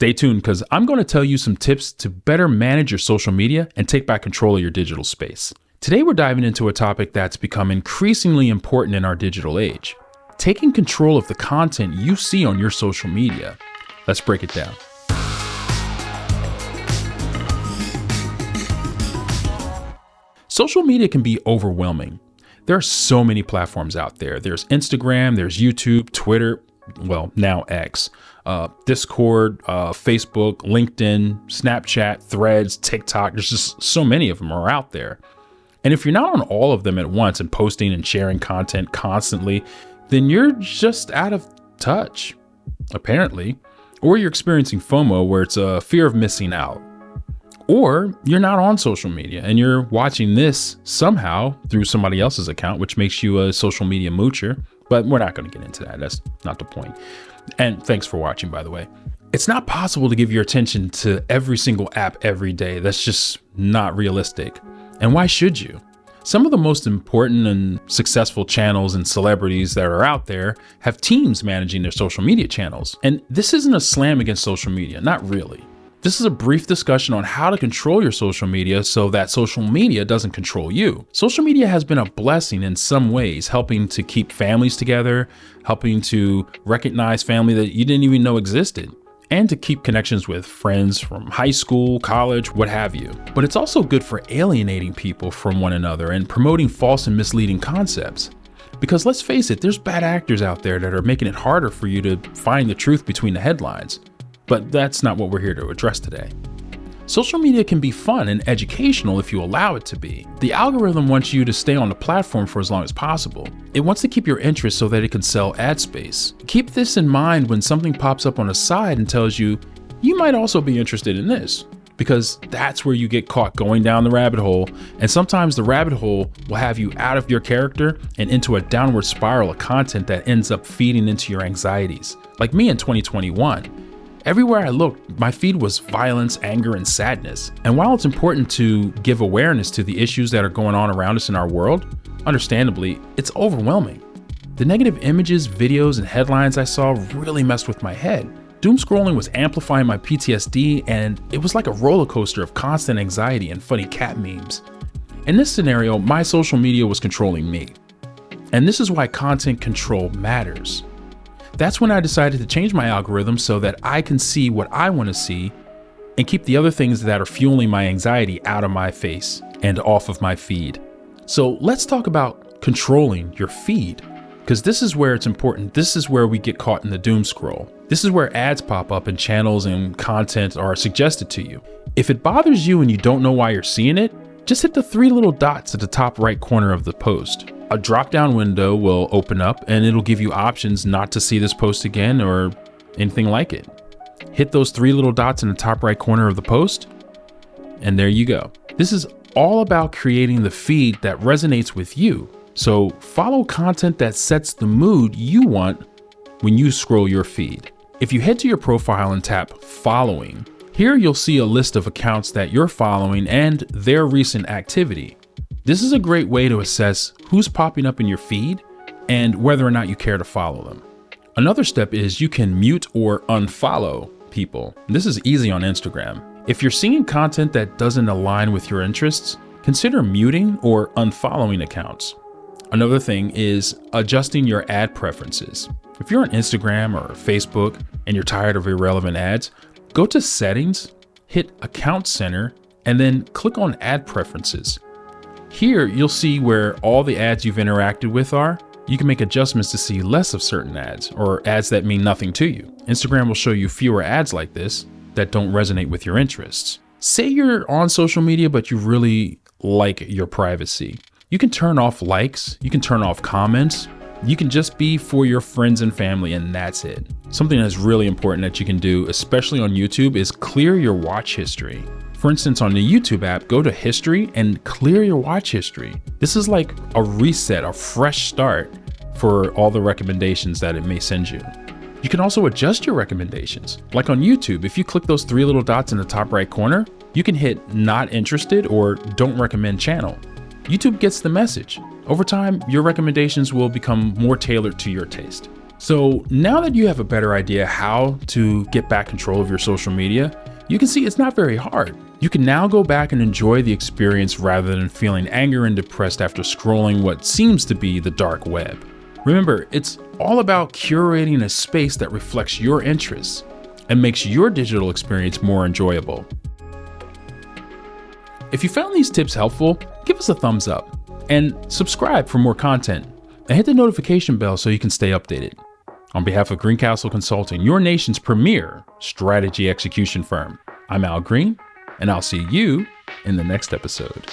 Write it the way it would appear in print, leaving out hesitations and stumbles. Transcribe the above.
Stay tuned because I'm going to tell you some tips to better manage your social media and take back control of your digital space. Today, we're diving into a topic that's become increasingly important in our digital age: taking control of the content you see on your social media. Let's break it down. Social media can be overwhelming. There are so many platforms out there. There's Instagram, there's YouTube, Twitter, well, now X, Discord, Facebook, LinkedIn, Snapchat, Threads, TikTok. There's just so many of them are out there. And if you're not on all of them at once and posting and sharing content constantly, then you're just out of touch, apparently. Or you're experiencing FOMO, where it's a fear of missing out. Or you're not on social media and you're watching this somehow through somebody else's account, which makes you a social media moocher. But we're not going to get into that. That's not the point. And thanks for watching, by the way. It's not possible to give your attention to every single app every day. That's just not realistic. And why should you? Some of the most important and successful channels and celebrities that are out there have teams managing their social media channels. And this isn't a slam against social media, not really. This is a brief discussion on how to control your social media so that social media doesn't control you. Social media has been a blessing in some ways, helping to keep families together, helping to recognize family that you didn't even know existed, and to keep connections with friends from high school, college, what have you. But it's also good for alienating people from one another and promoting false and misleading concepts. Because let's face it, there's bad actors out there that are making it harder for you to find the truth between the headlines. But that's not what we're here to address today. Social media can be fun and educational if you allow it to be. The algorithm wants you to stay on the platform for as long as possible. It wants to keep your interest so that it can sell ad space. Keep this in mind when something pops up on the side and tells you, you might also be interested in this, because that's where you get caught going down the rabbit hole. And sometimes the rabbit hole will have you out of your character and into a downward spiral of content that ends up feeding into your anxieties. Like me in 2021. Everywhere I looked, my feed was violence, anger, and sadness. And while it's important to give awareness to the issues that are going on around us in our world, understandably, it's overwhelming. The negative images, videos, and headlines I saw really messed with my head. Doom scrolling was amplifying my PTSD, and it was like a roller coaster of constant anxiety and funny cat memes. In this scenario, my social media was controlling me. And this is why content control matters. That's when I decided to change my algorithm so that I can see what I want to see and keep the other things that are fueling my anxiety out of my face and off of my feed. So let's talk about controlling your feed, because this is where it's important. This is where we get caught in the doom scroll. This is where ads pop up and channels and content are suggested to you. If it bothers you and you don't know why you're seeing it, just hit the three little dots at the top right corner of the post. A drop-down window will open up and it'll give you options not to see this post again or anything like it. Hit those three little dots in the top right corner of the post, and there you go. This is all about creating the feed that resonates with you. So follow content that sets the mood you want when you scroll your feed. If you head to your profile and tap Following, here you'll see a list of accounts that you're following and their recent activity. This is a great way to assess who's popping up in your feed and whether or not you care to follow them. Another step is you can mute or unfollow people. This is easy on Instagram. If you're seeing content that doesn't align with your interests, consider muting or unfollowing accounts. Another thing is adjusting your ad preferences. If you're on Instagram or Facebook and you're tired of irrelevant ads, go to Settings, hit Account Center, and then click on Ad Preferences. Here, you'll see where all the ads you've interacted with are. You can make adjustments to see less of certain ads or ads that mean nothing to you. Instagram will show you fewer ads like this that don't resonate with your interests. Say you're on social media, but you really like your privacy. You can turn off likes, you can turn off comments, you can just be for your friends and family, and that's it. Something that's really important that you can do, especially on YouTube, is clear your watch history. For instance, on the YouTube app, go to History and clear your watch history. This is like a reset, a fresh start for all the recommendations that it may send you. You can also adjust your recommendations. Like on YouTube, if you click those three little dots in the top right corner, you can hit Not Interested or Don't Recommend Channel. YouTube gets the message. Over time, your recommendations will become more tailored to your taste. So now that you have a better idea how to get back control of your social media, you can see it's not very hard. You can now go back and enjoy the experience rather than feeling anger and depressed after scrolling what seems to be the dark web. Remember, it's all about curating a space that reflects your interests and makes your digital experience more enjoyable. If you found these tips helpful, give us a thumbs up and subscribe for more content, and hit the notification bell so you can stay updated. On behalf of Greencastle Consulting, your nation's premier strategy execution firm, I'm Al Green, and I'll see you in the next episode.